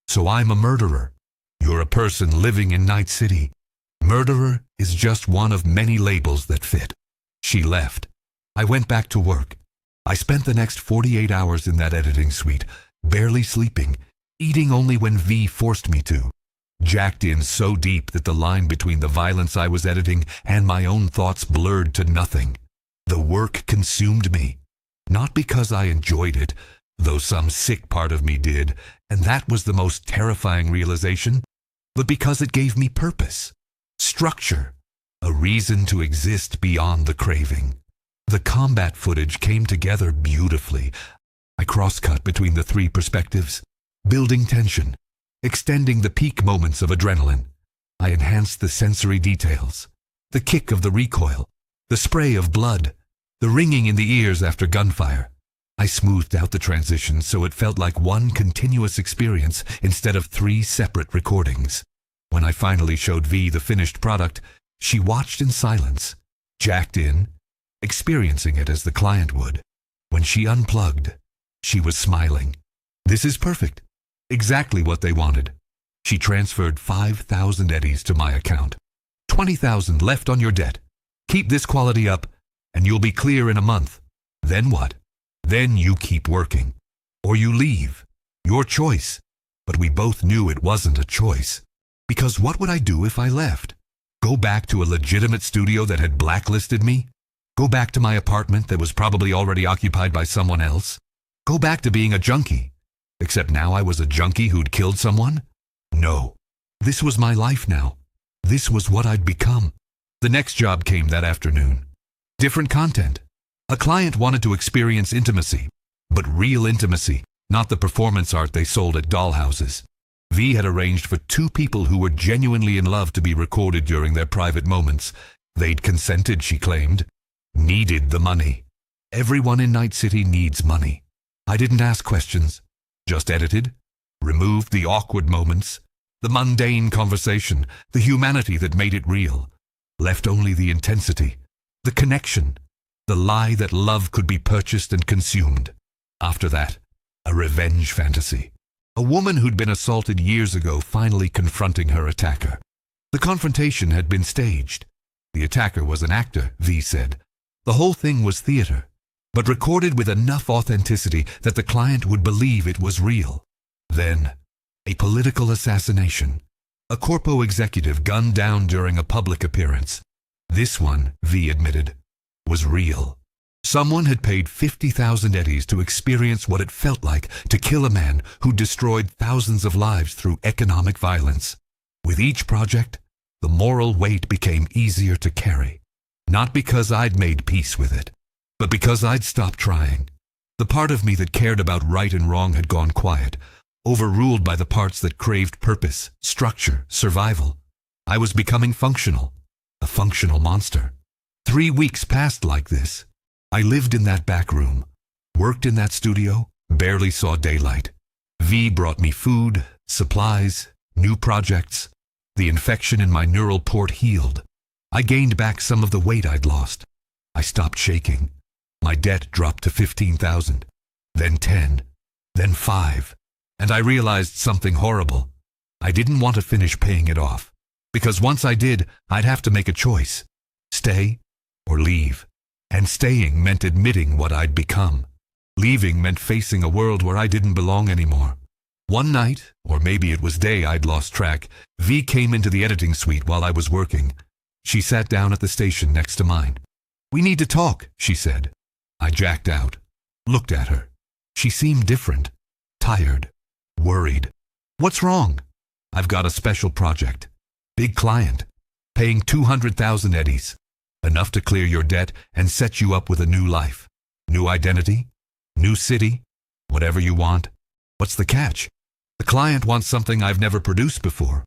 So I'm a murderer. You're a person living in Night City. Murderer is just one of many labels that fit. She left. I went back to work. I spent the next 48 hours in that editing suite, barely sleeping, eating only when V forced me to. Jacked in so deep that the line between the violence I was editing and my own thoughts blurred to nothing. The work consumed me. Not because I enjoyed it, though some sick part of me did, and that was the most terrifying realization, but because it gave me purpose, structure, a reason to exist beyond the craving. The combat footage came together beautifully. I cross-cut between the three perspectives, building tension, extending the peak moments of adrenaline. I enhanced the sensory details, the kick of the recoil, the spray of blood, the ringing in the ears after gunfire. I smoothed out the transitions so it felt like one continuous experience instead of three separate recordings. When I finally showed V the finished product, she watched in silence, jacked in, experiencing it as the client would. When she unplugged, she was smiling. This is perfect. Exactly what they wanted. She transferred 5,000 eddies to my account. 20,000 left on your debt. Keep this quality up, and you'll be clear in a month. Then what? Then you keep working. Or you leave. Your choice. But we both knew it wasn't a choice. Because what would I do if I left? Go back to a legitimate studio that had blacklisted me? Go back to my apartment that was probably already occupied by someone else? Go back to being a junkie? Except now I was a junkie who'd killed someone? No. This was my life now. This was what I'd become. The next job came that afternoon. Different content. A client wanted to experience intimacy, but real intimacy, not the performance art they sold at dollhouses. V had arranged for two people who were genuinely in love to be recorded during their private moments. They'd consented, she claimed. Needed the money. Everyone in Night City needs money. I didn't ask questions. Just edited. Removed the awkward moments. The mundane conversation. The humanity that made it real. Left only the intensity. The connection. The lie that love could be purchased and consumed. After that, a revenge fantasy. A woman who'd been assaulted years ago finally confronting her attacker. The confrontation had been staged. The attacker was an actor, V said. The whole thing was theater, but recorded with enough authenticity that the client would believe it was real. Then, a political assassination. A corpo executive gunned down during a public appearance. This one, V admitted, was real. Someone had paid 50,000 eddies to experience what it felt like to kill a man who destroyed thousands of lives through economic violence. With each project, the moral weight became easier to carry. Not because I'd made peace with it, but because I'd stopped trying. The part of me that cared about right and wrong had gone quiet, overruled by the parts that craved purpose, structure, survival. I was becoming functional, a functional monster. 3 weeks passed like this. I lived in that back room, worked in that studio, barely saw daylight. V brought me food, supplies, new projects. The infection in my neural port healed. I gained back some of the weight I'd lost. I stopped shaking. My debt dropped to 15,000, then 10, then 5. And I realized something horrible. I didn't want to finish paying it off, because once I did, I'd have to make a choice. Stay or leave. And staying meant admitting what I'd become. Leaving meant facing a world where I didn't belong anymore. One night, or maybe it was day, I'd lost track, V came into the editing suite while I was working. She sat down at the station next to mine. "We need to talk," she said. I jacked out, looked at her. She seemed different, tired, worried. "What's wrong?" "I've got a special project. Big client. Paying 200,000 eddies. Enough to clear your debt and set you up with a new life. New identity. New city. Whatever you want. What's the catch? The client wants something I've never produced before.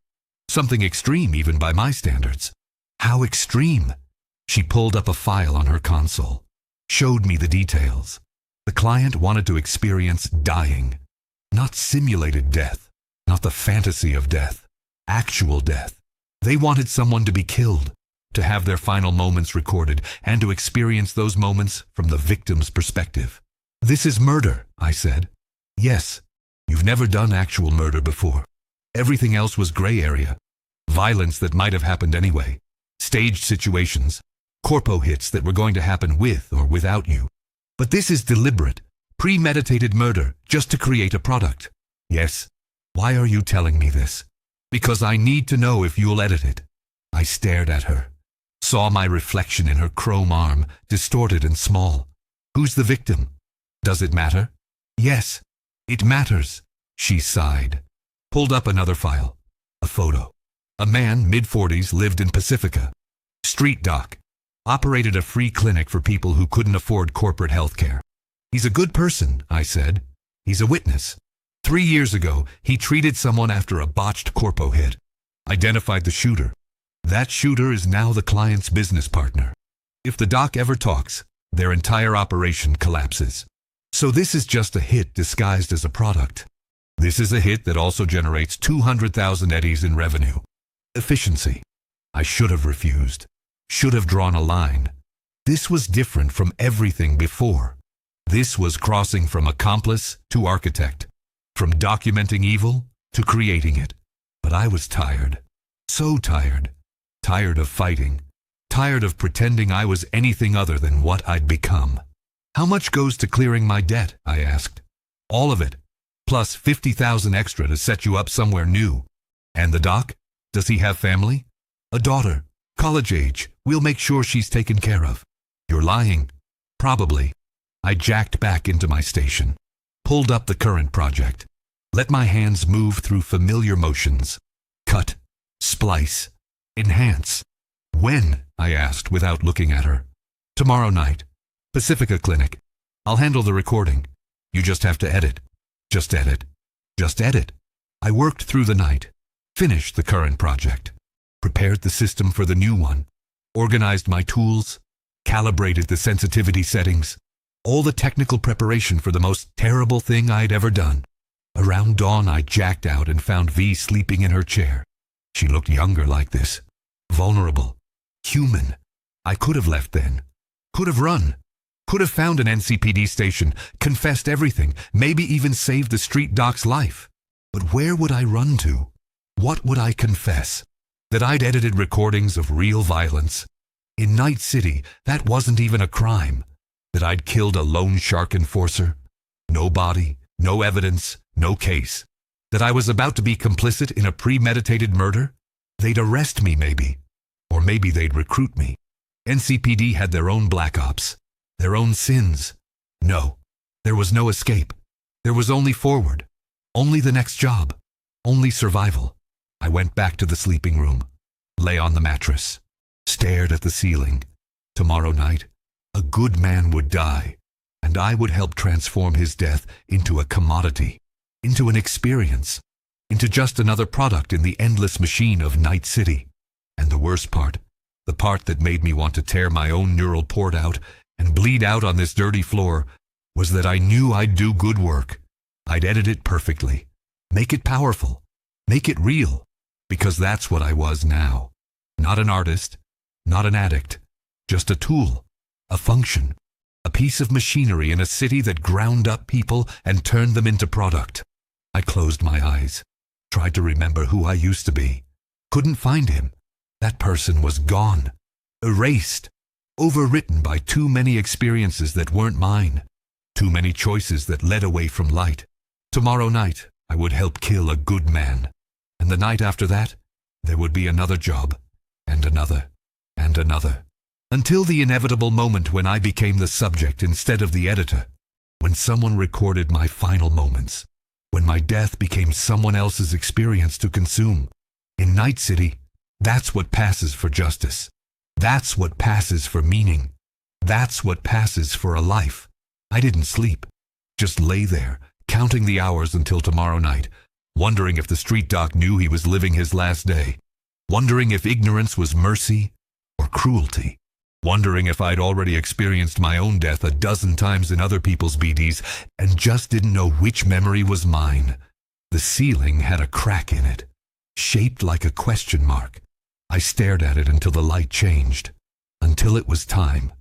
Something extreme even by my standards." "How extreme?" She pulled up a file on her console, showed me the details. The client wanted to experience dying. Not simulated death, not the fantasy of death, actual death. They wanted someone to be killed, to have their final moments recorded, and to experience those moments from the victim's perspective. This is murder, I said. Yes, you've never done actual murder before. Everything else was gray area. Violence that might have happened anyway. Staged situations. Corpo hits that were going to happen with or without you. But this is deliberate, premeditated murder just to create a product. Yes. Why are you telling me this? Because I need to know if you'll edit it. I stared at her. Saw my reflection in her chrome arm, distorted and small. Who's the victim? Does it matter? Yes, it matters, she sighed. Pulled up another file. A photo. A man, mid-40s, lived in Pacifica. Street doc. Operated a free clinic for people who couldn't afford corporate health care. He's a good person, I said. He's a witness. 3 years ago, he treated someone after a botched corpo hit. Identified the shooter. That shooter is now the client's business partner. If the doc ever talks, their entire operation collapses. So this is just a hit disguised as a product. This is a hit that also generates 200,000 eddies in revenue. Efficiency. I should have refused. Should have drawn a line. This was different from everything before. This was crossing from accomplice to architect. From documenting evil to creating it. But I was tired. So tired. Tired of fighting. Tired of pretending I was anything other than what I'd become. How much goes to clearing my debt? I asked. All of it. Plus 50,000 extra to set you up somewhere new. And the doc? Does he have family? A daughter. College age. We'll make sure she's taken care of. You're lying. Probably. I jacked back into my station. Pulled up the current project. Let my hands move through familiar motions. Cut. Splice. Enhance. When? I asked without looking at her. Tomorrow night. Pacifica Clinic. I'll handle the recording. You just have to edit. Just edit. Just edit. I worked through the night. Finished the current project. Prepared the system for the new one. Organized my tools. Calibrated the sensitivity settings. All the technical preparation for the most terrible thing I'd ever done. Around dawn, I jacked out and found V sleeping in her chair. She looked younger like this. Vulnerable. Human. I could have left then. Could have run. Could have found an NCPD station, confessed everything, maybe even saved the street doc's life. But where would I run to? What would I confess? That I'd edited recordings of real violence. In Night City, that wasn't even a crime. That I'd killed a lone shark enforcer. No body, no evidence, no case. That I was about to be complicit in a premeditated murder? They'd arrest me maybe. Or maybe they'd recruit me. NCPD had their own black ops. Their own sins. No, there was no escape. There was only forward. Only the next job. Only survival. I went back to the sleeping room. Lay on the mattress. Stared at the ceiling. Tomorrow night, a good man would die. And I would help transform his death into a commodity. Into an experience. Into just another product in the endless machine of Night City. And the worst part, the part that made me want to tear my own neural port out and bleed out on this dirty floor, was that I knew I'd do good work. I'd edit it perfectly. Make it powerful. Make it real. Because that's what I was now. Not an artist. Not an addict. Just a tool. A function. A piece of machinery in a city that ground up people and turned them into product. I closed my eyes. Tried to remember who I used to be. Couldn't find him. That person was gone. Erased. Overwritten by too many experiences that weren't mine. Too many choices that led away from light. Tomorrow night, I would help kill a good man. And the night after that, there would be another job. And another. And another. Until the inevitable moment when I became the subject instead of the editor. When someone recorded my final moments. When my death became someone else's experience to consume. In Night City, that's what passes for justice. That's what passes for meaning. That's what passes for a life. I didn't sleep. Just lay there, counting the hours until tomorrow night, wondering if the street doc knew he was living his last day, wondering if ignorance was mercy or cruelty. wondering if I'd already experienced my own death a dozen times in other people's BDs and just didn't know which memory was mine. The ceiling had a crack in it, shaped like a question mark. I stared at it until the light changed, until it was time.